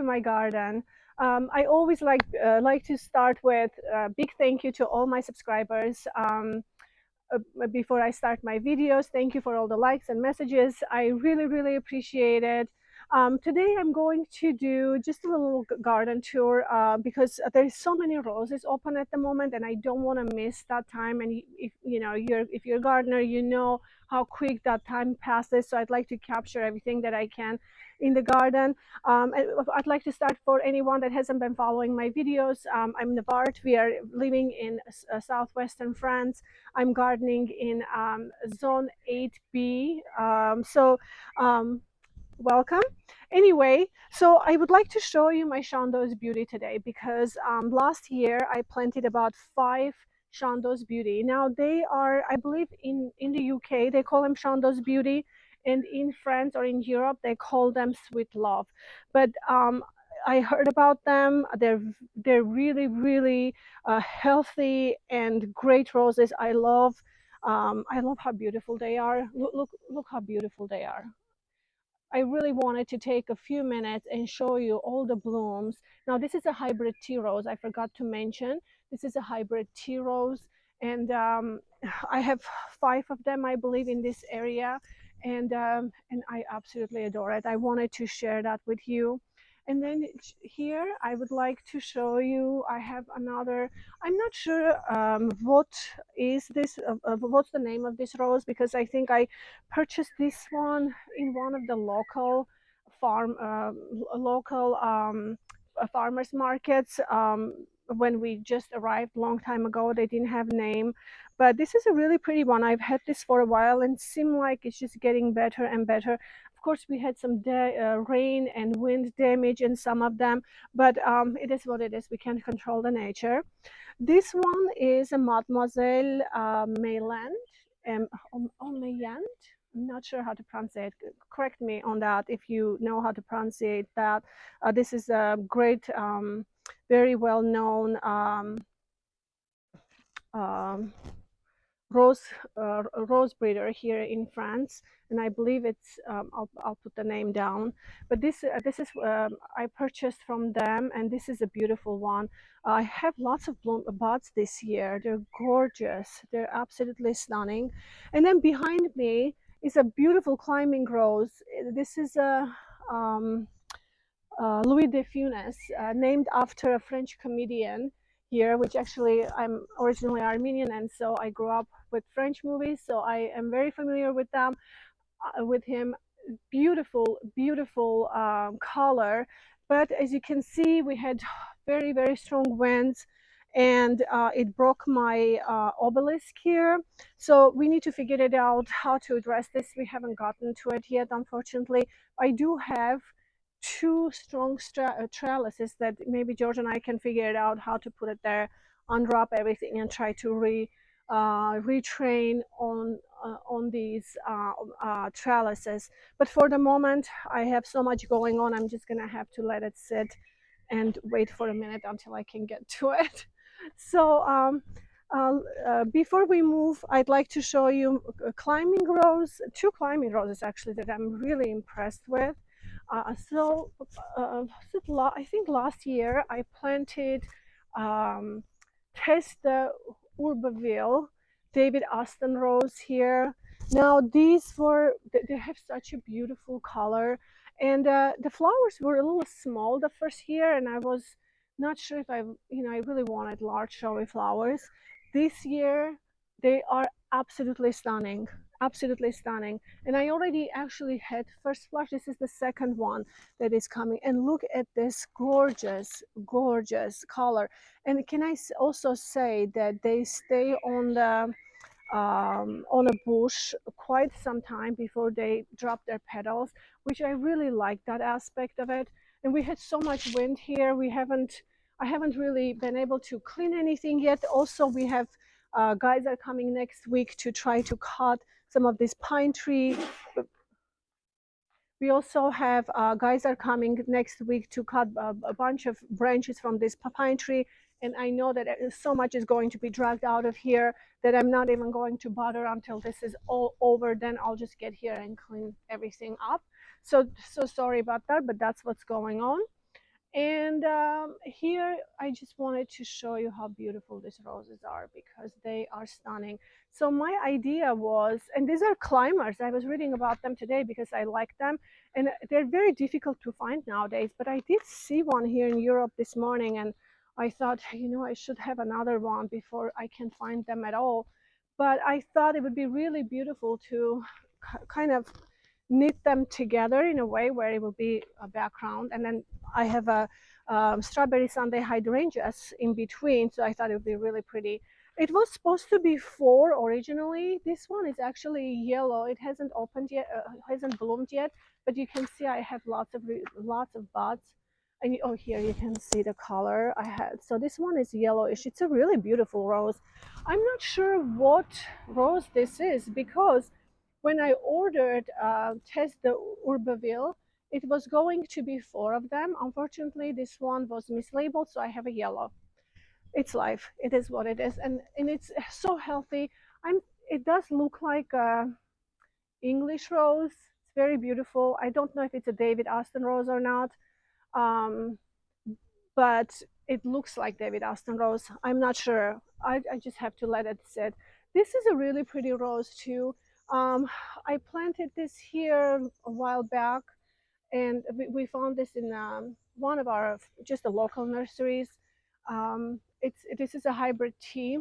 my garden. I always like to start with a big thank you to all my subscribers. Before I start my videos, thank you for all the likes and messages. I really appreciate it. Today I'm going to do just a little garden tour because there's so many roses open at the moment, and I don't want to miss that time. And if you're a gardener, you know how quick that time passes. So I'd like to capture everything that I can in the garden. I'd like to start for anyone that hasn't been following my videos. I'm Navart. We are living in southwestern France. I'm gardening in zone 8B. Welcome. Anyway, so I would like to show you my Chandos Beauty today because last year I planted about 5 Chandos Beauty. Now they are, I believe in the UK, they call them Chandos Beauty, and in France or in Europe, they call them Sweet Love. But I heard about them. They're really healthy and great roses. I love how beautiful they are. Look how beautiful they are. I really wanted to take a few minutes and show you all the blooms. Now this is a hybrid tea rose. I forgot to mention this is a hybrid tea rose, and I have 5 of them, I believe, in this area, and I absolutely adore it. I wanted to share that with you. And then here I would like to show you, I have another, I'm not sure what is this, what's the name of this rose, because I think I purchased this one in one of the local farmers markets when we just arrived long time ago. They didn't have name, but this is a really pretty one. I've had this for a while and seem like it's just getting better and better. Of course, we had some rain and wind damage in some of them, but it is what it is. We can't control the nature. This one is a Mademoiselle Mayland. Mayand. I'm not sure how to pronounce it. Correct me on that if you know how to pronounce that. This is a great, very well known um, rose breeder here in France, and I believe it's I'll put the name down. But this is I purchased from them, and this is a beautiful one. I have lots of buds this year. They're gorgeous. They're absolutely stunning. And then behind me is a beautiful climbing rose. This is a Louis de Funès, named after a French comedian here, which actually I'm originally Armenian, and so I grew up with French movies, so I am very familiar with them, with him. Beautiful color, but as you can see, we had very strong winds, and it broke my obelisk here. So we need to figure it out how to address this. We haven't gotten to it yet, unfortunately. I do have 2 strong trellises that maybe George and I can figure it out how to put it there, unwrap everything, and try to retrain on these trellises. But for the moment, I have so much going on. I'm just gonna have to let it sit and wait for a minute until I can get to it. So before we move, I'd like to show you a climbing rose, 2 climbing roses actually that I'm really impressed with. I think last year I planted Testa Urbaville David Austin rose here. Now they have such a beautiful color, and the flowers were a little small the first year, and I was not sure if I really wanted large showy flowers. This year they are absolutely stunning, absolutely stunning. And I already actually had first flush. This is the second one that is coming, and look at this gorgeous color. And can I also say that they stay on a bush quite some time before they drop their petals, which I really like that aspect of it. And we had so much wind here. I haven't really been able to clean anything yet. Also, we have guys are coming next week to try to cut some of this pine tree. We also have guys are coming next week to cut a bunch of branches from this pine tree. And I know that so much is going to be dragged out of here that I'm not even going to bother until this is all over. Then I'll just get here and clean everything up. So sorry about that, but that's what's going on. And here I just wanted to show you how beautiful these roses are because they are stunning. So my idea was, and these are climbers. I was reading about them today because I like them, and they're very difficult to find nowadays. But I did see one here in Europe this morning, and I thought, I should have another one before I can find them at all. But I thought it would be really beautiful to kind of knit them together in a way where it will be a background, and then I have a strawberry Sunday hydrangeas in between, so I thought it would be really pretty. It was supposed to be four originally. This one is actually yellow. It hasn't opened yet, hasn't bloomed yet, but you can see I have lots of buds. And oh, here you can see the color I had. So this one is yellowish. It's a really beautiful rose. I'm not sure what rose this is because when I ordered Test de Urbaville, it was going to be four of them. Unfortunately, this one was mislabeled, so I have a yellow. It's life. It is what it is, and it's so healthy. It does look like a English rose. It's very beautiful. I don't know if it's a David Austin rose or not, um, but it looks like David Austin rose. I'm not sure. I just have to let it sit. This is a really pretty rose too. Um, I planted this here a while back, and we found this in one of our just the local nurseries. This is a hybrid tea,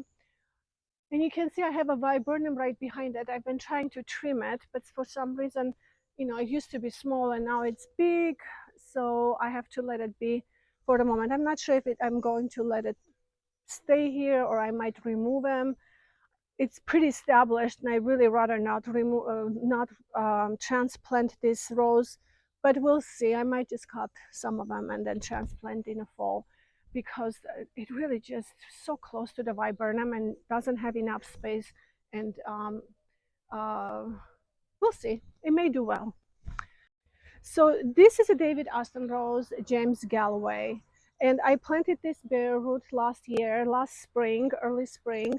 and you can see I have a viburnum right behind it. I've been trying to trim it, but for some reason, it used to be small and now it's big, so I have to let it be for the moment. I'm not sure if I'm going to let it stay here or I might remove them. It's pretty established, and I really rather not remove, not transplant this rose. But we'll see. I might just cut some of them and then transplant in the fall, because it really just so close to the viburnum and doesn't have enough space. And uh, we'll see. It may do well. So this is a David Austin Rose, James Galloway. And I planted this bare root last spring, early spring,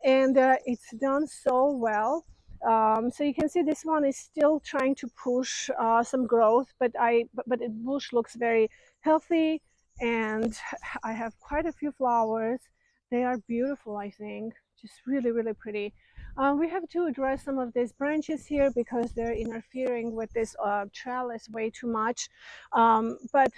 and it's done so well. So you can see this one is still trying to push some growth, but the bush looks very healthy, and I have quite a few flowers. They are beautiful, I think, just really, really pretty. We have to address some of these branches here because they're interfering with this trellis way too much. But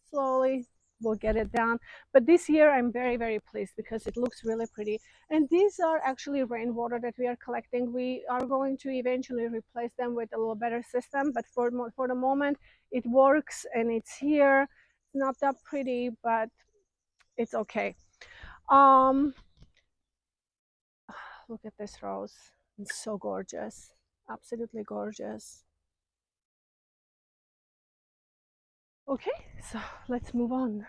slowly we'll get it done. But this year I'm very, very pleased because it looks really pretty. And these are actually rainwater that we are collecting. We are going to eventually replace them with a little better system, but for the moment it works and it's here. It's not that pretty, but it's okay. Um, Look at this rose. It's so gorgeous. Absolutely gorgeous. Okay, so let's move on.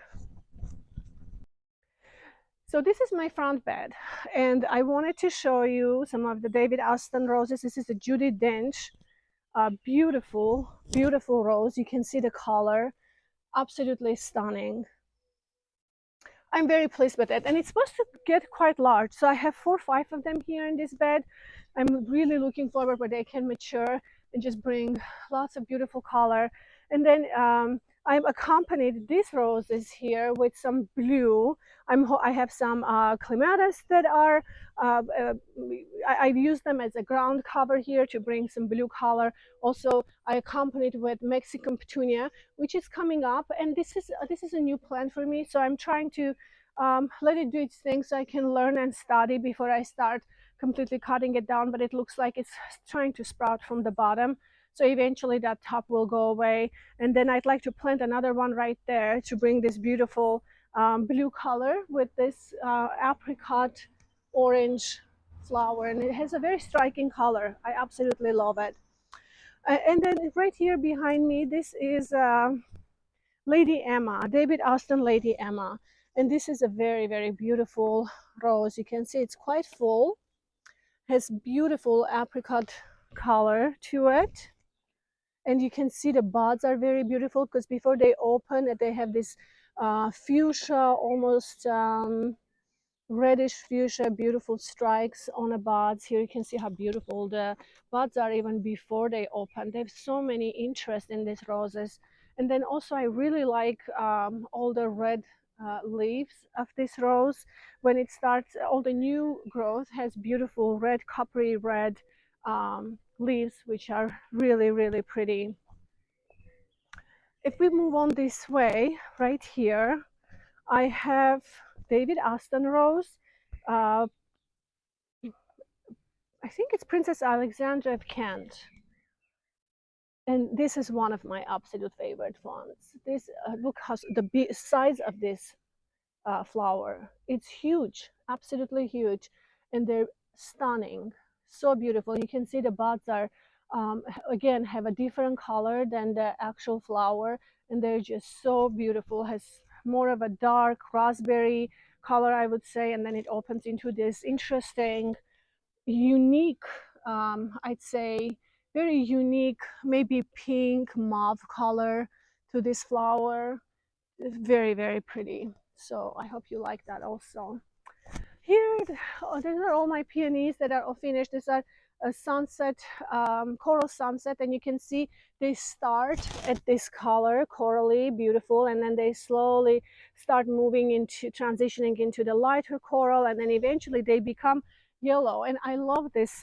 So this is my front bed, and I wanted to show you some of the David Austin roses. This is a Judy Dench, beautiful, beautiful rose. You can see the color, absolutely stunning. I'm very pleased with it, and it's supposed to get quite large. So I have 4 or 5 of them here in this bed. I'm really looking forward where they can mature and just bring lots of beautiful color. And then I've accompanied these roses here with some blue. I have some clematis that are, I've used them as a ground cover here to bring some blue color. Also, I accompanied with Mexican petunia, which is coming up, and this is a new plant for me, so I'm trying to let it do its thing so I can learn and study before I start completely cutting it down. But it looks like it's trying to sprout from the bottom, so eventually that top will go away, and then I'd like to plant another one right there to bring this beautiful blue color with this apricot orange flower, and it has a very striking color. I absolutely love it. And then right here behind me, this is Lady Emma, David Austin Lady Emma. And this is a very, very beautiful rose. You can see it's quite full, has beautiful apricot color to it. And you can see the buds are very beautiful because before they open, they have this fuchsia, almost reddish fuchsia, beautiful strikes on the buds. Here you can see how beautiful the buds are even before they open. They have so many interest in these roses. And then also I really like all the red leaves of this rose. When it starts, all the new growth has beautiful red, coppery red leaves, which are really, really pretty. If we move on this way, right here, I have David Aston Rose. Uh, I think it's Princess Alexandra of Kent. And this is one of my absolute favorite ones. This look how the size of this flower. It's huge, absolutely huge, and they're stunning, so beautiful. You can see the buds are again have a different color than the actual flower, and they're just so beautiful. Has more of a dark raspberry color, I would say, and then it opens into this interesting, unique, I'd say, very unique, maybe pink mauve color to this flower. Very, very pretty. So I hope you like that also. Here, these are all my peonies that are all finished. These are a sunset, coral sunset, and you can see they start at this color, corally, beautiful, and then they slowly start moving into, transitioning into the lighter coral, and then eventually they become yellow. And I love this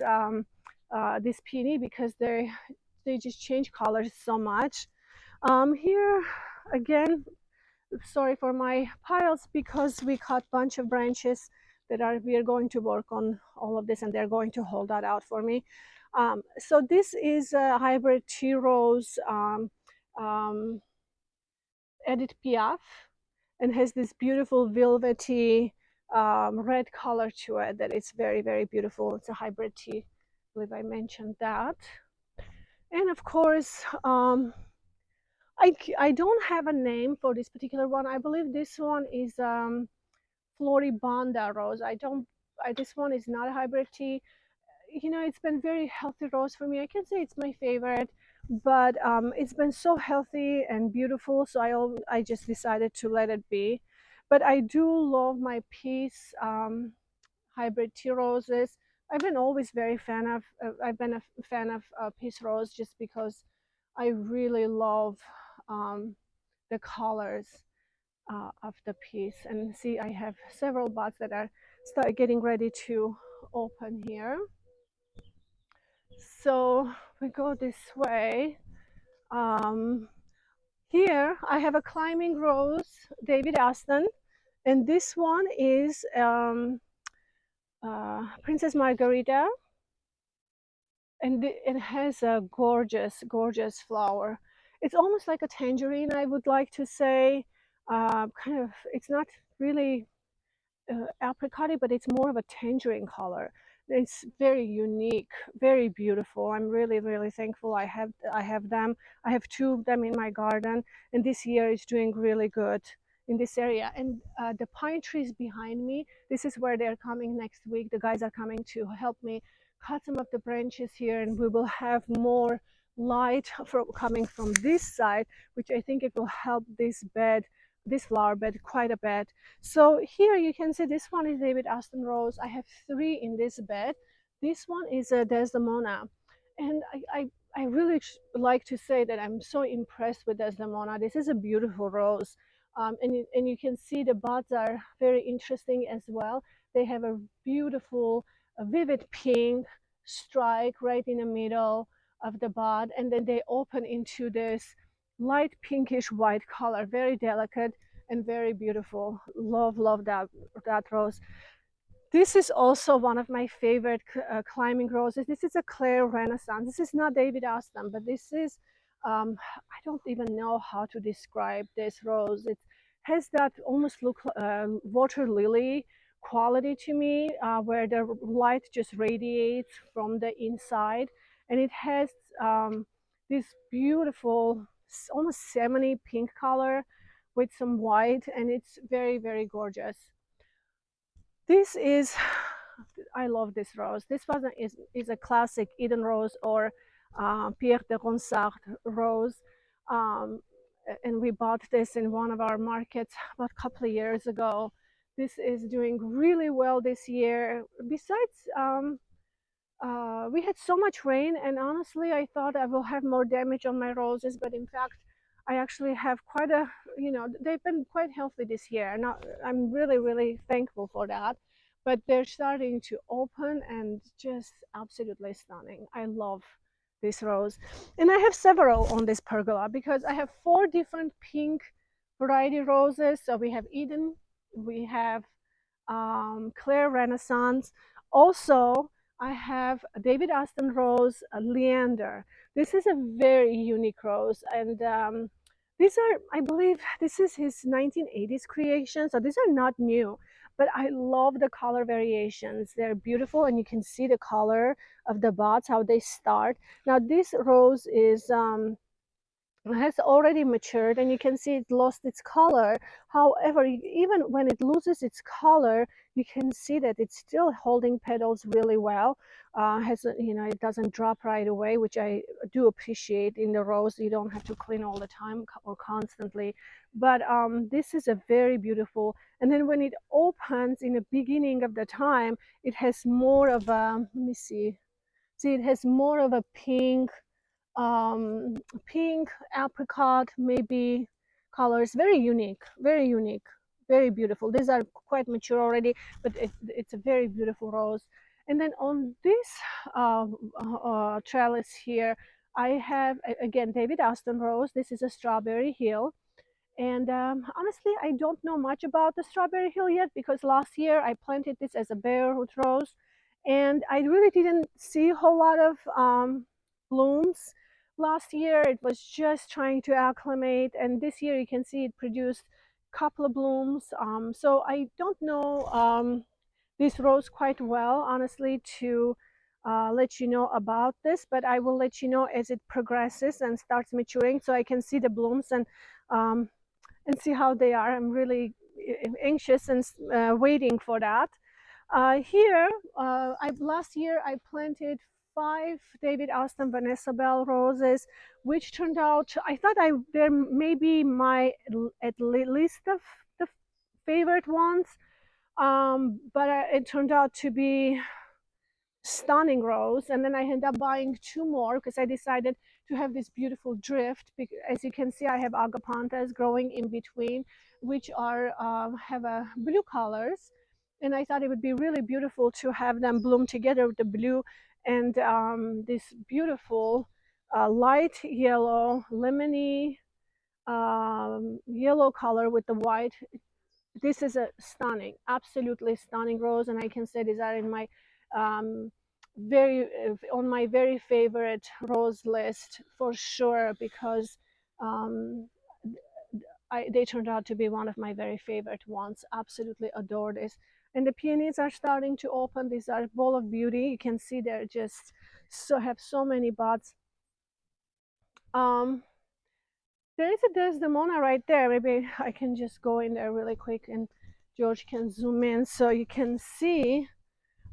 peony because they just change colors so much. Here again, sorry for my piles, because we cut bunch of branches that are we are going to work on all of this, and they're going to hold that out for me. So this is a hybrid tea rose, um, Edith Piaf, and has this beautiful velvety red color to it that is very, very beautiful. It's a hybrid tea, I believe I mentioned that. And of course, I don't have a name for this particular one. I believe this one is Floribunda rose. This one is not a hybrid tea. You know, it's been very healthy rose for me. I can say it's my favorite, but it's been so healthy and beautiful, so I just decided to let it be. But I do love my peace hybrid tea roses. I've been always very fan of. I've been a fan of peace rose just because I really love the colors of the piece. And see, I have several buds that are start getting ready to open here. So we go this way. Um, Here I have a climbing rose, David Aston, and this one is Princess Margarita, and it has a gorgeous, gorgeous flower. It's almost like a tangerine, I would like to say. Kind of, it's not really apricot, but it's more of a tangerine color. It's very unique, very beautiful. I'm really, really thankful I have them. I have two of them in my garden, and this year is doing really good in this area. And the pine trees behind me, this is where they're coming next week. The guys are coming to help me cut some of the branches here, and we will have more light coming from this side, which I think it will help this bed, this flower bed, quite a bit. So here you can see this one is David Aston Rose. I have three in this bed. This one is a Desdemona. And I really like to say that I'm so impressed with Desdemona. This is a beautiful rose. And you can see the buds are very interesting as well. They have a beautiful, vivid pink strike right in the middle of the bud. And then they open into this light pinkish white color, very delicate and very beautiful. Love that rose. This is also one of my favorite climbing roses. This is a Claire Renaissance. This is not David Aston, but this is, I don't even know how to describe this rose. It has that almost look water lily quality to me, where the light just radiates from the inside. And it has this beautiful, almost salmony pink color with some white, and it's very, very gorgeous. This is, I love this rose. This one is a classic Eden rose, or Pierre de Ronsard rose. Um, and we bought this in one of our markets about a couple of years ago. This is doing really well this year. Besides, we had so much rain, and honestly, I thought I will have more damage on my roses, but in fact, I actually have quite a, they've been quite healthy this year. Not, I'm really, really thankful for that. But they're starting to open and just absolutely stunning. I love this rose. And I have several on this pergola because I have four different pink variety roses. So we have Eden, we have Claire Renaissance. Also, I have David Aston Rose, Leander. This is a very unique rose, and these are, I believe, this is his 1980s creation, so these are not new. But I love the color variations. They're beautiful, and you can see the color of the buds, how they start. Now, this rose is has already matured, and you can see it lost its color. However, even when it loses its color, you can see that it's still holding petals really well. Has it doesn't drop right away, which I do appreciate in the rose. You don't have to clean all the time or constantly. But this is a very beautiful. And then when it opens in the beginning of the time, it has more of a, let me see, it has more of a um, pink, apricot, maybe colors. Very unique, very beautiful. These are quite mature already, but it's a very beautiful rose. And then on this trellis here, I have again David Aston Rose. This is a Strawberry Hill. And honestly, I don't know much about the Strawberry Hill yet because last year I planted this as a bare root rose, and I really didn't see a whole lot of blooms. Last year it was just trying to acclimate, and this year you can see it produced a couple of blooms. So I don't know this rose quite well, honestly, to let you know about this, but I will let you know as it progresses and starts maturing so I can see the blooms um, and see how they are. I'm really anxious and waiting for that. Here, last year I planted 5 David Austin Vanessa Bell roses, which turned out, I thought they're maybe my at least the favorite ones, but it turned out to be stunning rose. And then I ended up buying 2 more because I decided to have this beautiful drift. As you can see, I have agapanthus growing in between, which are have a blue colors, and I thought it would be really beautiful to have them bloom together with the blue and this beautiful light yellow, lemony yellow color with the white. This is a stunning, absolutely stunning rose, and I can say these are in my um, very on my very favorite rose list for sure because um, they turned out to be one of my very favorite ones. Absolutely adore this. And the peonies are starting to open. These are ball of beauty. You can see they're just have so many buds. Um, there is a Desdemona right there. Maybe I can just go in there really quick and George can zoom in so you can see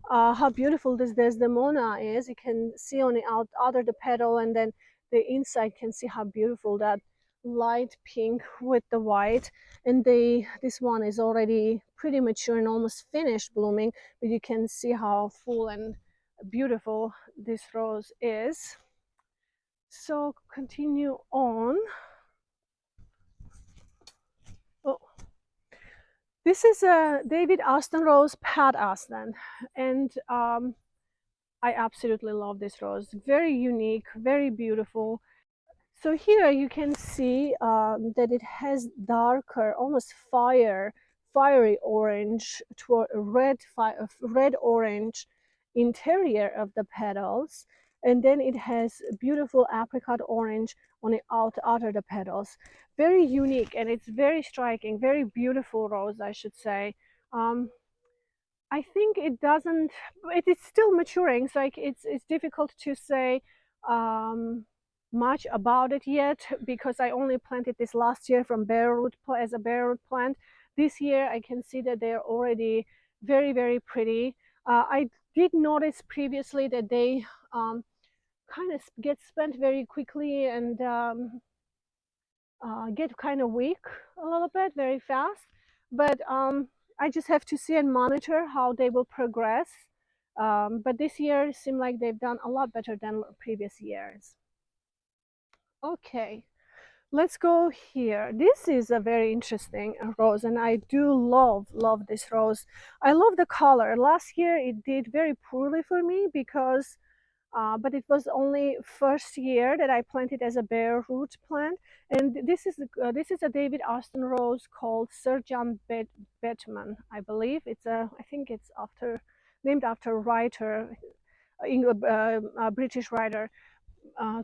how beautiful this Desdemona is. You can see on the outer the petal, and then the inside can see how beautiful that light pink with the white. And this one is already pretty mature and almost finished blooming, but you can see how full and beautiful this rose is. So continue on. Oh, this is a David Aston Rose, Pat Aston, and I absolutely love this rose. Very unique, very beautiful. So here you can see that it has darker, almost fiery orange toward red orange interior of the petals, and then it has beautiful apricot orange on the outer the petals. Very unique, and it's very striking, very beautiful rose, I should say. Um, I think it doesn't. It is still maturing, so like it's difficult to say much about it yet because I only planted this last year from bare root as a bare root plant. This year, I can see that they're already very pretty. I did notice previously that they kind of get spent very quickly and get kind of weak a little bit very fast, but I just have to see and monitor how they will progress. But this year it seemed like they've done a lot better than previous years. Okay, let's go here. This is a very interesting rose, and I do love this rose. I love the color. Last year it did very poorly for me because but it was only first year that I planted as a bare root plant. And this is a David Austin rose called Sir John Betman, I believe. I think it's named after a writer, a British writer.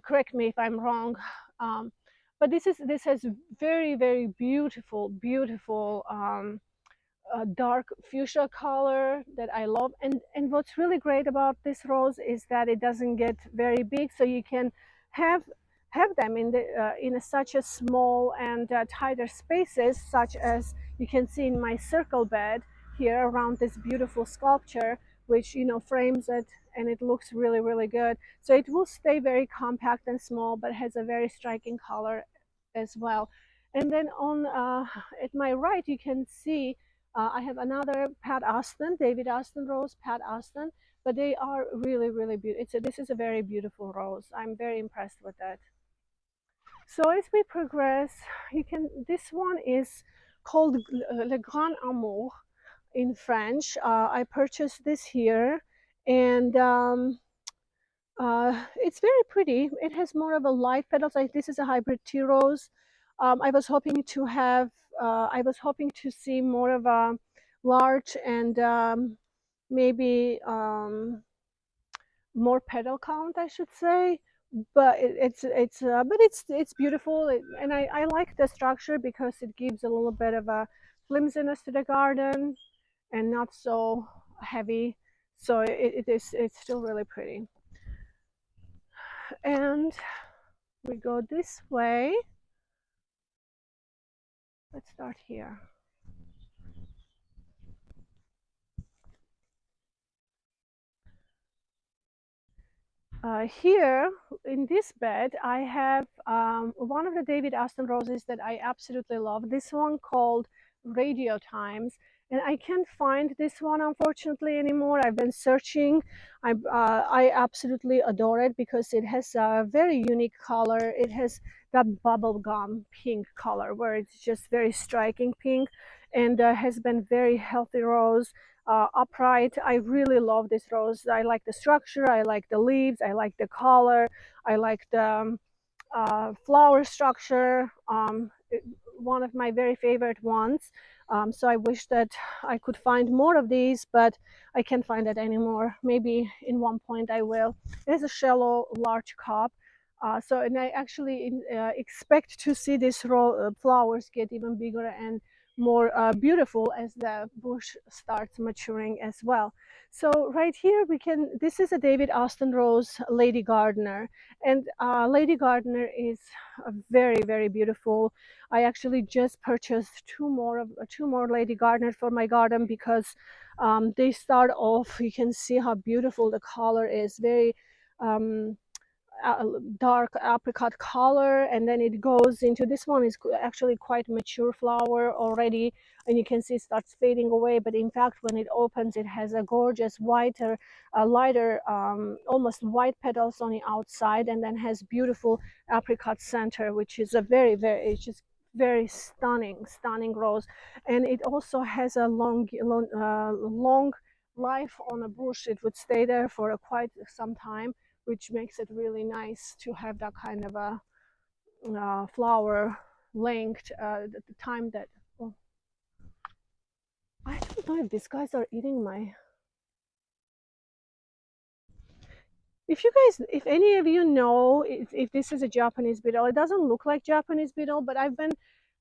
Correct me if I'm wrong. Um, but this has very beautiful dark fuchsia color that I love. And what's really great about this rose is that it doesn't get very big, so you can have them in such a small and tighter spaces, such as you can see in my circle bed here around this beautiful sculpture, which frames it, and it looks really good. So it will stay very compact and small, but has a very striking color as well. And then on at my right, you can see I have another Pat Austin, David Austin rose, Pat Austin, but they are really beautiful. This is a very beautiful rose. I'm very impressed with that. So as we progress, this one is called Le Grand Amour in French. I purchased this here, and it's very pretty. It has more of a light petals. Like this is a hybrid tea rose. I was hoping to have. I was hoping to see more of a large and maybe more petal count, I should say. But it's beautiful, and I like the structure because it gives a little bit of a flimsiness to the garden and not so heavy. So it's still really pretty. And we go this way. Let's start here. Here in this bed, I have one of the David Aston roses that I absolutely love. This one called Radio Times. And I can't find this one, unfortunately, anymore. I've been searching. I absolutely adore it because it has a very unique color. It has that bubblegum pink color where it's just very striking pink, and has been very healthy rose, upright. I really love this rose. I like the structure, I like the leaves, I like the color, I like the flower structure. One of my very favorite ones. So I wish that I could find more of these, but I can't find it anymore. Maybe in one point I will. It has a shallow, large cup. And I actually expect to see these flowers get even bigger and more beautiful as the bush starts maturing as well. So right here this is a David Austin Rose Lady Gardener, and Lady Gardener is very beautiful. I actually just purchased two more Lady Gardeners for my garden because they start off. You can see how beautiful the color is. Very dark apricot color, and then it goes into this one is actually quite mature flower already, and you can see it starts fading away, but in fact when it opens it has a gorgeous whiter lighter almost white petals on the outside, and then has beautiful apricot center, which is a very it's just very stunning rose. And it also has a long life on a bush. It would stay there for quite some time, which makes it really nice to have that kind of a flower length. The time that, oh, I don't know if these guys are eating my. If any of you know if this is a Japanese beetle, it doesn't look like Japanese beetle, but I've been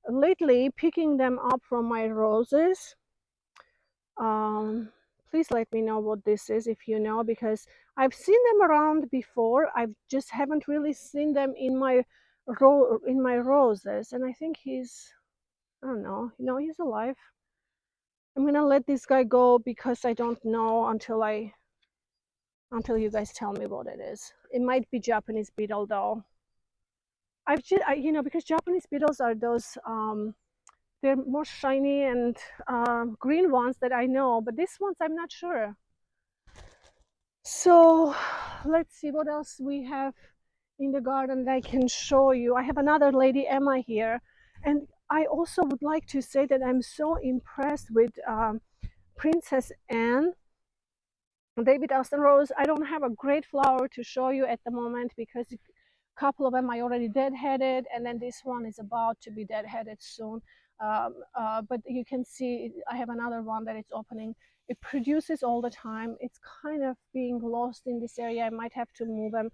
lately picking them up from my roses. Um, Please let me know what this is if you know, because I've seen them around before. I just haven't really seen them in my roses, and I think I don't know. No, he's alive. I'm gonna let this guy go because I don't know until you guys tell me what it is. It might be Japanese beetle though. Because Japanese beetles are those they're more shiny and green ones that I know, but these ones I'm not sure. So let's see what else we have in the garden that I can show you. I have another Lady Emma here, and I also would like to say that I'm so impressed with Princess Anne, David Austin Rose. I don't have a great flower to show you at the moment because a couple of them I already deadheaded, and then this one is about to be deadheaded soon. But you can see I have another one that it's opening. It produces all the time. It's kind of being lost in this area. I might have to move them,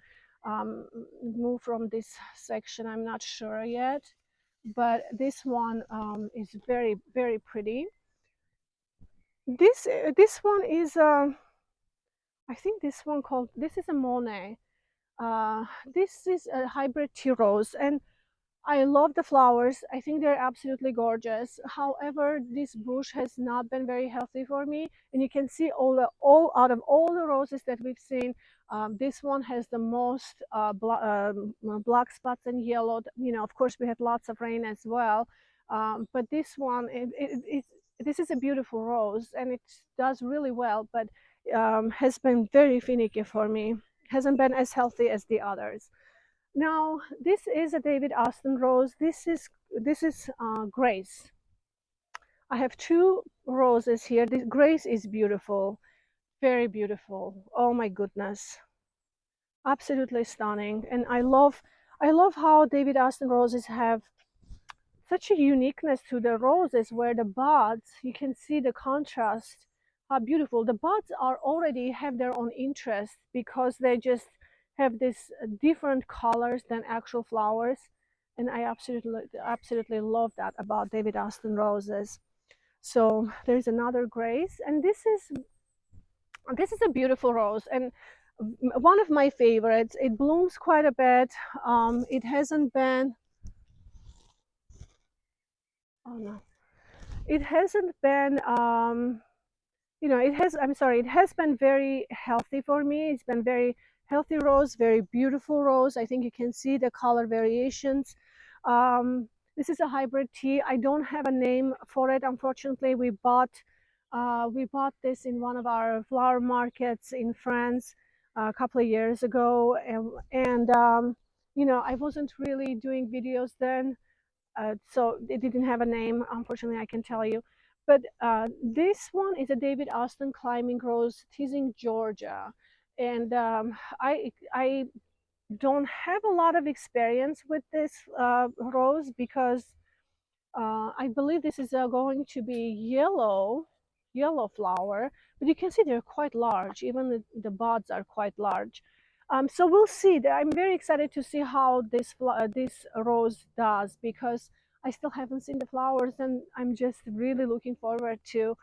move from this section. I'm not sure yet, but this one is very, very pretty. This one is I think this one called, this is a Monet. This is a hybrid tea rose, and I love the flowers. I think they're absolutely gorgeous. However, this bush has not been very healthy for me, and you can see all out of all the roses that we've seen, this one has the most black spots and yellow. You know, of course, we had lots of rain as well, but this one, this is a beautiful rose, and it does really well, but has been very finicky for me. Hasn't been as healthy as the others. Now, this is a David Austin rose. This is Grace. I have two roses here. This Grace is beautiful, very beautiful. Oh my goodness, absolutely stunning. And I love how David Austin roses have such a uniqueness to the roses, where the buds, you can see the contrast, how beautiful the buds are. Already have their own interest because they just have this different colors than actual flowers, and I absolutely love that about David Austin roses. So there's another Grace, and this is a beautiful rose, and one of my favorites. It blooms quite a bit. It hasn't been, oh no, it hasn't been it has, I'm sorry, it has been very healthy for me. It's been very healthy rose, very beautiful rose. I think you can see the color variations. This is a hybrid tea. I don't have a name for it, unfortunately. We bought this in one of our flower markets in France a couple of years ago, and I wasn't really doing videos then, so it didn't have a name, unfortunately, I can tell you. But this one is a David Austin climbing rose, teasing Georgia, and I don't have a lot of experience with this rose because I believe this is going to be yellow flower, but you can see they're quite large. Even the buds are quite large. So we'll see. I'm very excited to see how this rose does, because I still haven't seen the flowers, and I'm just really looking forward to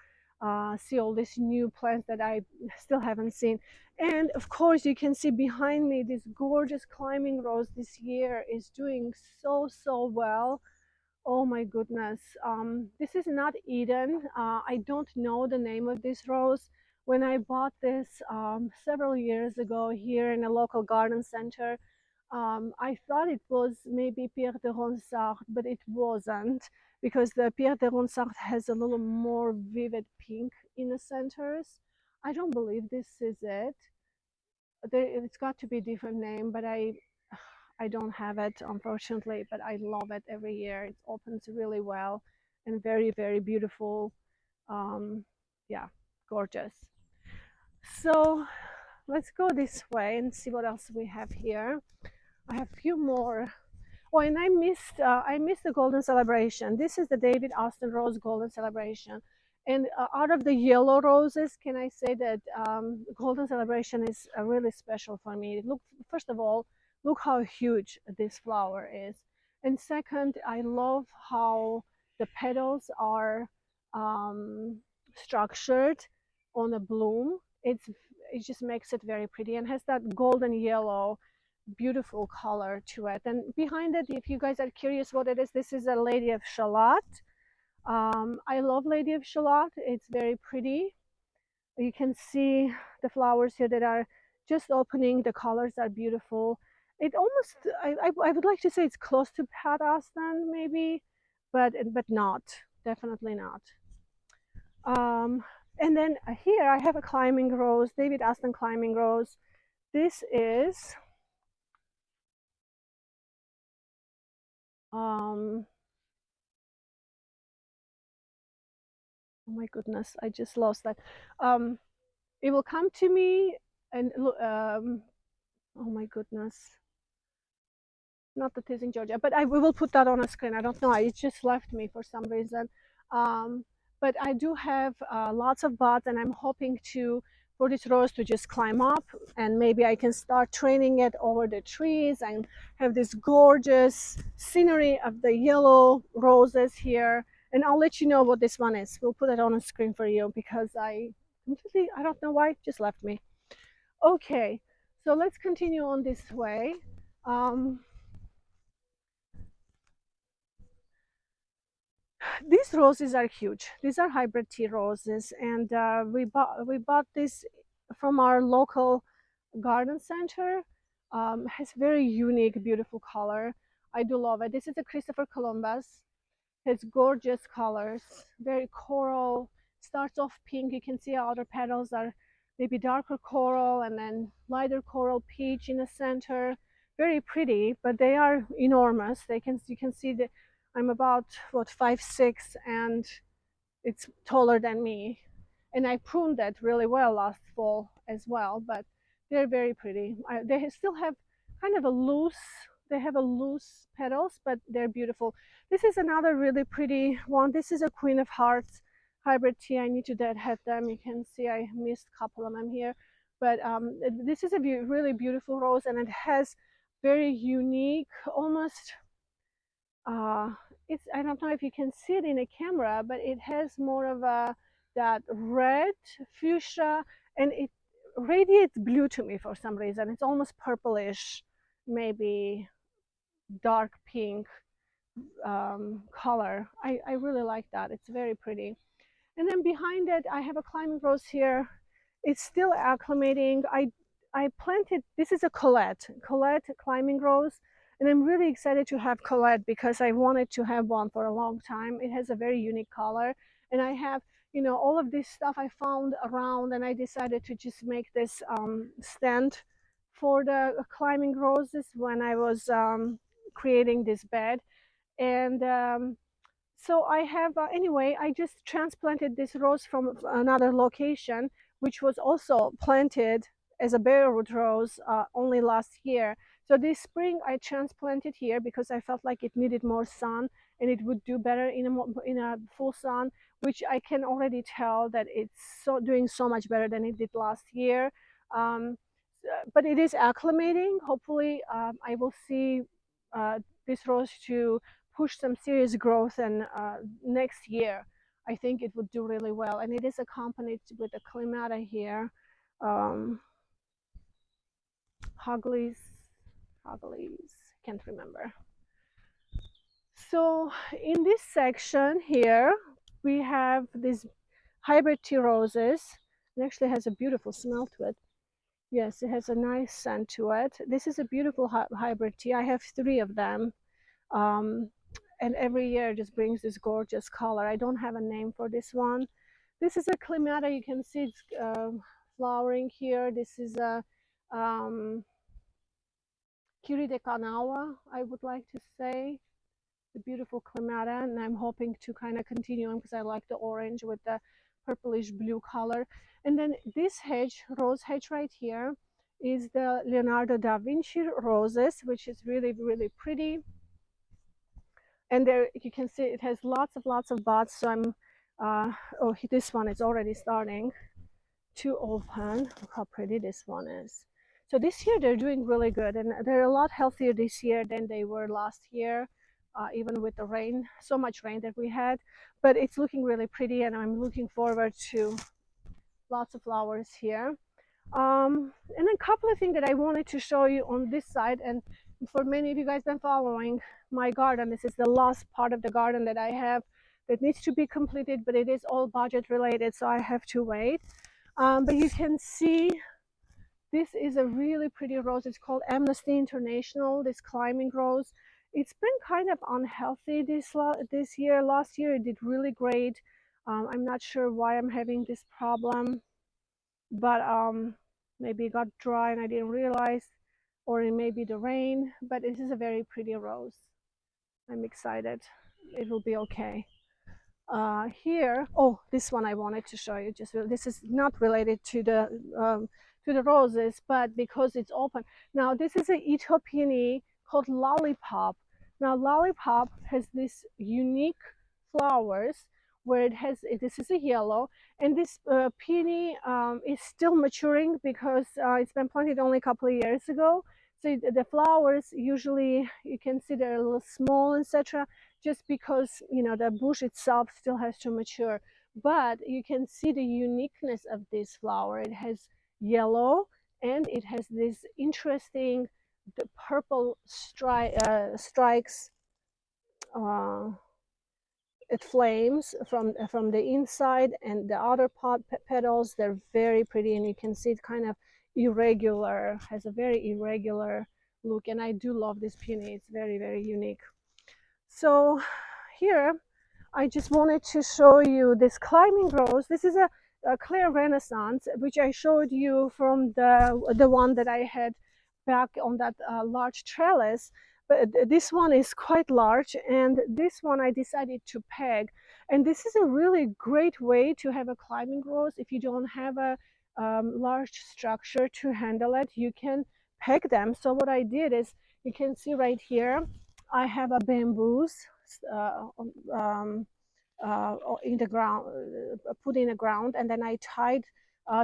see all these new plants that I still haven't seen. And of course, you can see behind me this gorgeous climbing rose. This year is doing so well. Oh my goodness. This is not Eden. I don't know the name of this rose. When I bought this several years ago here in a local garden center, I thought it was maybe Pierre de Ronsard, but it wasn't, because the Pierre de Ronsard has a little more vivid pink in the centers. I don't believe this is it. It's got to be a different name, but I don't have it, unfortunately, but I love it every year. It opens really well and very, very beautiful. Um, yeah, gorgeous. So let's go this way and see what else we have here. I have a few more. Oh, and I missed the Golden Celebration. This is the David Austin Rose Golden Celebration. And out of the yellow roses, can I say that Golden Celebration is really special for me. Look, first of all, look how huge this flower is. And second, I love how the petals are structured on a bloom. It just makes it very pretty and has that golden yellow beautiful color to it. And behind it, if you guys are curious what it is, this is a Lady of Shalott. I love Lady of Shalott. It's very pretty. You can see the flowers here that are just opening. The colors are beautiful. It almost, I would like to say it's close to Pat Aston maybe, but not, definitely not. And then here I have a climbing rose, David Aston climbing rose. This is Um, oh my goodness, I just lost that. Um, it will come to me and oh my goodness, not the teasing Georgia, but we will put that on a screen. I don't know, it just left me for some reason. Um, but I do have lots of buds, and I'm hoping to for this rose to just climb up, and maybe I can start training it over the trees and have this gorgeous scenery of the yellow roses here. And I'll let you know what this one is. We'll put it on a screen for you because I don't know why it just left me. Okay, so let's continue on this way. Um, These roses are huge. These are hybrid tea roses, and we bought this from our local garden center. Has very unique, beautiful color. I do love it. This is a Christopher Columbus. Has gorgeous colors, very coral. Starts off pink. You can see outer petals are maybe darker coral, and then lighter coral peach in the center. Very pretty, but they are enormous. You can see that I'm about what 5'6", and it's taller than me. And I pruned that really well last fall as well, but they're very pretty. They still have kind of a loose, they have a loose petals, but they're beautiful. This is another really pretty one. This is a Queen of Hearts hybrid tea. I need to deadhead them. You can see I missed a couple of them here. But this is a really beautiful rose, and it has very unique, almost uh, it's I don't know if you can see it in a camera, but it has more of a that red fuchsia, and it radiates blue to me for some reason. It's almost purplish, maybe dark pink color. I really like that. It's very pretty. And then behind it, I have a climbing rose here. It's still acclimating. I planted, this is a Colette climbing rose. And I'm really excited to have Colette because I wanted to have one for a long time. It has a very unique color. And I have, all of this stuff I found around, and I decided to just make this stand for the climbing roses when I was creating this bed. And so I have, anyway, I just transplanted this rose from another location, which was also planted as a bareroot rose only last year. So this spring I transplanted here because I felt like it needed more sun and it would do better in a full sun, which I can already tell that it's doing so much better than it did last year. Um, but it is acclimating. Hopefully, I will see this rose to push some serious growth, and next year I think it would do really well. And it is accompanied with a clemata here, um, Hogleys, Hogleys, can't remember. So in this section here, we have these hybrid tea roses. It actually has a beautiful smell to it. Yes, it has a nice scent to it. This is a beautiful hybrid tea. I have three of them. Um, and every year just brings this gorgeous color. I don't have a name for this one. This is a clemata. You can see it's flowering here. This is a Kiri de Kanawa, I would like to say. The beautiful clemata, and I'm hoping to kind of continue on because I like the orange with the purplish blue color. And then this hedge, rose hedge right here, is the Leonardo da Vinci roses, which is really, really pretty. And there you can see it has lots of buds. So I'm oh, this one is already starting to open. Look how pretty this one is. So this year they're doing really good, and they're a lot healthier this year than they were last year, even with the rain, so much rain that we had. But it's looking really pretty, and I'm looking forward to lots of flowers here. And a couple of things that I wanted to show you on this side, and for many of you guys been following my garden, this is the last part of the garden that I have that needs to be completed, but it is all budget related, so I have to wait. But you can see this is a really pretty rose. It's called Amnesty International, this climbing rose. It's been kind of unhealthy this year. Last year it did really great. I'm not sure why I'm having this problem, but maybe it got dry and I didn't realize, or it may be the rain. But this is a very pretty rose. I'm excited. It will be okay. Here, oh, this one I wanted to show you. This is not related to the roses, but because it's open. Now this is a Ethiopian called lollipop. Now lollipop has this unique flowers where it has. This is a yellow, and this peony is still maturing because it's been planted only a couple of years ago. So the flowers usually you can see they're a little small, etc, just because the bush itself still has to mature. But you can see the uniqueness of this flower. It has yellow and it has this interesting the purple strikes. uh, it flames from the inside, and the outer petals, they're very pretty, and you can see it kind of irregular, has a very irregular look, and I do love this peony. It's very, very unique. So here I just wanted to show you this climbing rose. This is a clear renaissance, which I showed you from the one that I had back on that large trellis. But this one is quite large, and this one I decided to peg. And this is a really great way to have a climbing rose. If you don't have a large structure to handle it, you can peg them. So what I did is, you can see right here, I have a bamboos uh, um, in the ground, put in the ground, and then I tied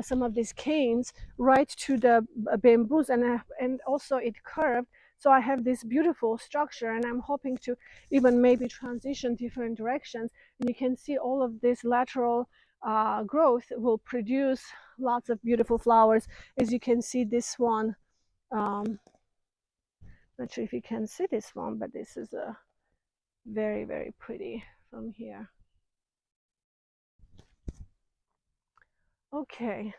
some of these canes right to the bamboos, and also it curved. So I have this beautiful structure, and I'm hoping to even maybe transition different directions. And you can see all of this lateral growth will produce lots of beautiful flowers. As you can see, this one. Not sure if you can see this one, but this is a very, very pretty from here. Okay,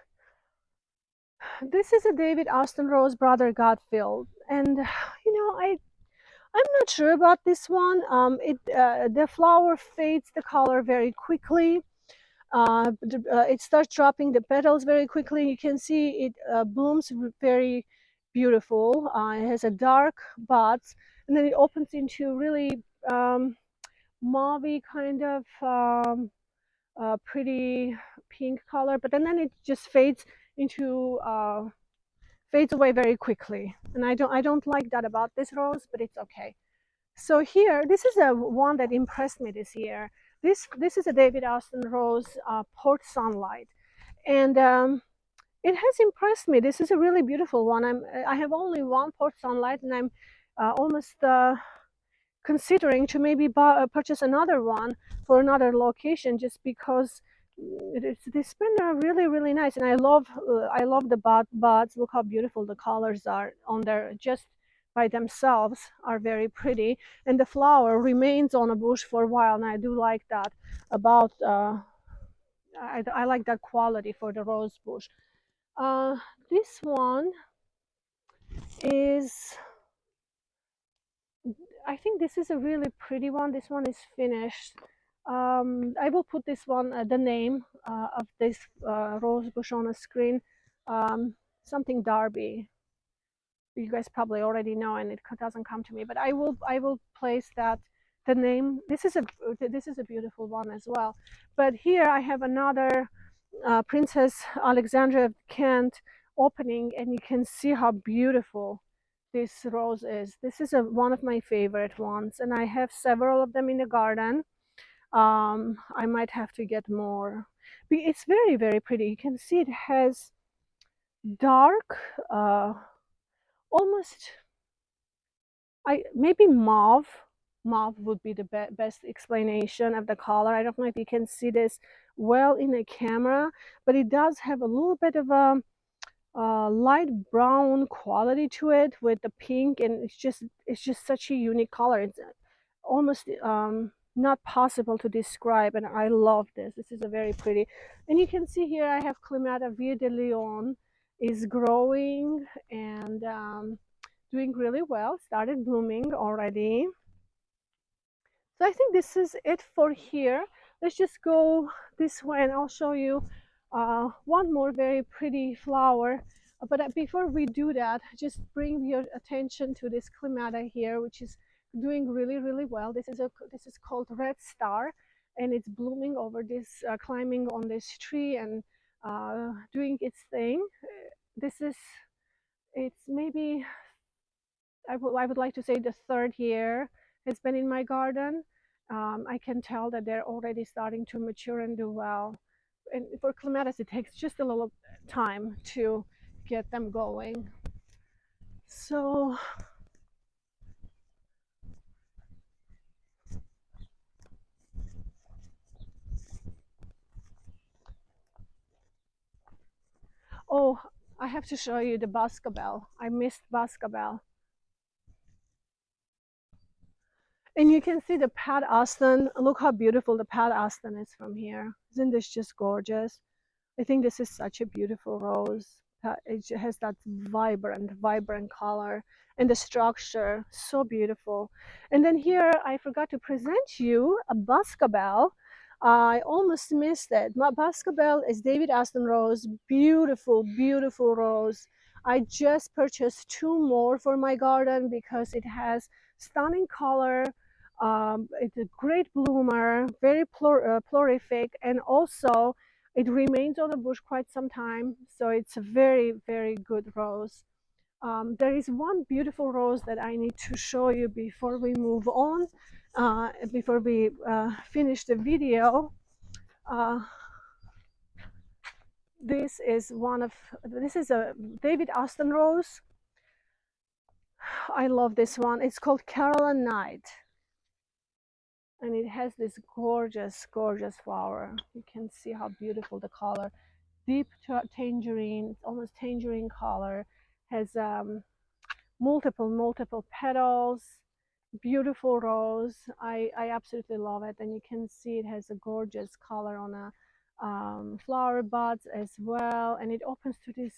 this is a David Austin Rose Brother Godfield, and I'm not sure about this one. The flower fades the color very quickly. It starts dropping the petals very quickly. You can see it blooms very beautiful. It has a dark buds, and then it opens into really mauvey kind of pretty pink color, but then it just into fades away very quickly, and I don't like that about this rose, but it's okay. So here, this is a one that impressed me this year. This is a David Austin Rose Port Sunlight, and it has impressed me. This is a really beautiful one. I have only one Port Sunlight, and I'm almost considering to maybe purchase another one for another location, just because it's been really, really nice, and I love the buds. Look how beautiful the colors are on there, just by themselves are very pretty, and the flower remains on a bush for a while, and I do like that about I like that quality for the rose bush. uh, this one is, I think this is a really pretty one. This one is finished. I will put this one, the name of this rose bush on a screen. Um, Something Darby. You guys probably already know, and it doesn't come to me. But I will place that the name. This is a beautiful one as well. But here I have another Princess Alexandra of Kent opening, and you can see how beautiful this rose is. This is one of my favorite ones, and I have several of them in the garden. I might have to get more. It's very, very pretty. You can see it has dark, almost, I maybe mauve. Mauve would be the best explanation of the color. I don't know if you can see this well in the camera, but it does have a little bit of a light brown quality to it with the pink, and it's just such a unique color. It's almost not possible to describe, and I love this. This is a very pretty, and you can see here I have Clematis Vie de Leon is growing and doing really well. Started blooming already. So I think this is it for here. Let's just go this way, and I'll show you one more very pretty flower. But before we do that, just bring your attention to this clematis here, which is doing really, really well. This is called red star, and it's blooming over this, climbing on this tree and doing its thing. This is it's maybe I would like to say the third year it's been in my garden. I can tell that they're already starting to mature and do well. And for clematis, it takes just a little time to get them going. So, oh, I have to show you the Boscobel. I missed Boscobel. And you can see the Pat Austin. Look how beautiful the Pat Austin is from here. Isn't this just gorgeous? I think this is such a beautiful rose. It has that vibrant color, and the structure, so beautiful. And then here, I forgot to present you a Boscobel. I almost missed it. My Boscobel is David Aston Rose. Beautiful, beautiful rose. I just purchased two more for my garden because it has stunning color. It's a great bloomer, very prolific, and also it remains on the bush quite some time, so it's a very, very good rose. There is one beautiful rose that I need to show you before we move on, before we finish the video. Uh, this is a David Austin rose. I love this one. It's called Caroline Night, and it has this gorgeous, gorgeous flower. You can see how beautiful the color. Deep tangerine, almost tangerine color, has multiple petals, beautiful rose. I absolutely love it, and you can see it has a gorgeous color on a flower buds as well, and it opens to this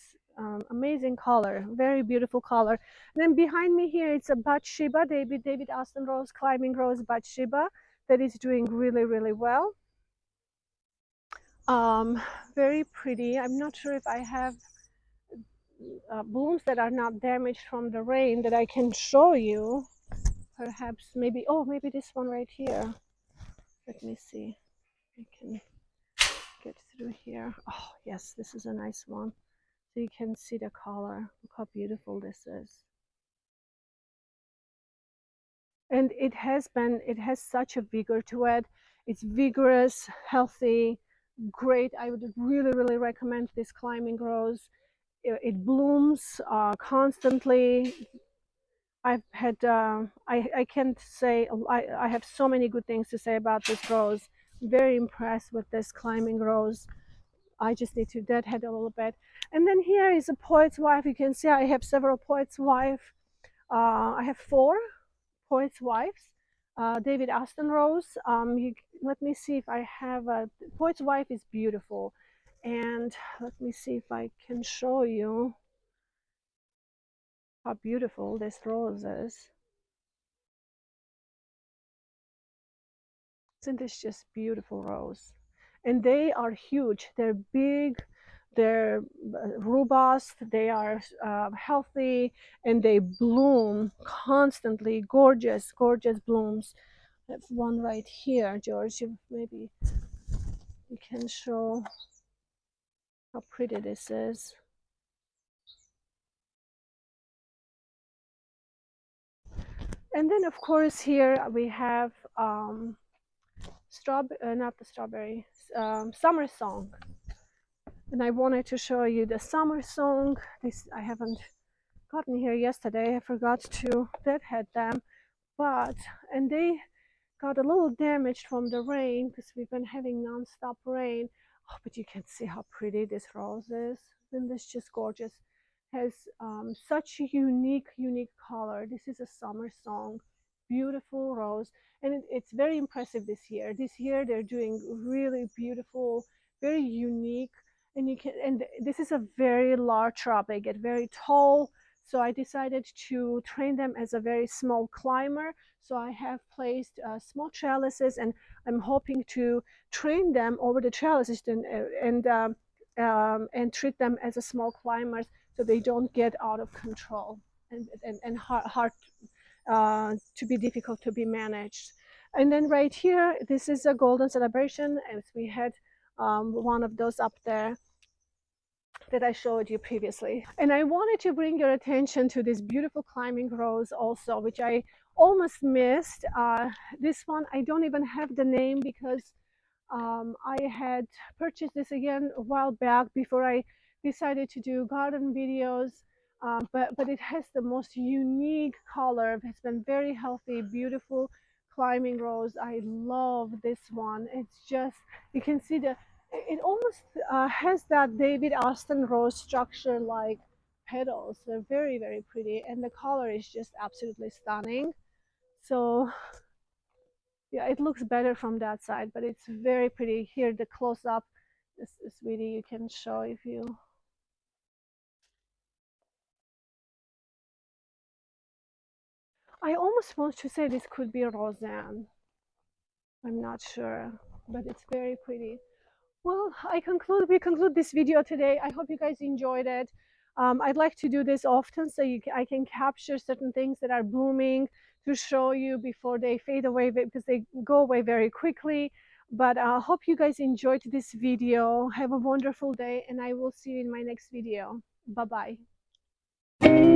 amazing color, very beautiful color. And then behind me here, it's a Bathsheba, David Austin Rose, climbing rose Bathsheba, that is doing really, really well. Um, Very pretty. I'm not sure if I have blooms that are not damaged from the rain that I can show you. Perhaps maybe, oh, maybe this one right here. Let me see. I can get through here. Oh, yes, this is a nice one. So you can see the color. Look how beautiful this is. And it has such a vigor to it. It's vigorous, healthy, great. I would really, really recommend this climbing rose. It blooms constantly. I've had I can't say I have so many good things to say about this rose. Very impressed with this climbing rose. I just need to deadhead a little bit. And then here is a poet's wife. You can see I have several poet's wife. I have four poet's wives. David Aston Rose. Let me see if I have a poet's wife is beautiful, and let me see if I can show you how beautiful this rose is. Isn't this just beautiful rose? And they are huge. They're big. They're robust. They are healthy, and they bloom constantly. Gorgeous, gorgeous blooms. I have one right here, George. Maybe you can show how pretty this is. And then, of course, here we have not the strawberry, summer song. And I wanted to show you the summer song. This I haven't gotten here yesterday. I forgot to deadhead them, but and they got a little damaged from the rain because we've been having non-stop rain. Oh, but you can see how pretty this rose is. Isn't this just gorgeous? Has such a unique color. This is a summer song, beautiful rose, and it's very impressive this year. This year they're doing really beautiful, very unique, and you can. And this is a very large shrub. They get very tall, so I decided to train them as a very small climber. So I have placed small trellises, and I'm hoping to train them over the trellises and treat them as a small climbers so they don't get out of control and hard to be difficult to be managed. And then right here, this is a golden celebration, as we had one of those up there that I showed you previously. And I wanted to bring your attention to this beautiful climbing rose also, which I almost missed. This one, I don't even have the name because I had purchased this again a while back before I decided to do garden videos. But it has the most unique color. It's been very healthy, beautiful climbing rose. I love this one. It's just, you can see it almost has that David Austin rose structure like petals. They're very, very pretty. And the color is just absolutely stunning. So yeah, it looks better from that side, but it's very pretty. Here, the close up, this sweetie, you can show if you. I almost want to say this could be Roseanne. I'm not sure, but it's very pretty. Well, we conclude this video today. I hope you guys enjoyed it. I'd like to do this often so I can capture certain things that are blooming to show you before they fade away because they go away very quickly. But I hope you guys enjoyed this video. Have a wonderful day, and I will see you in my next video. Bye-bye.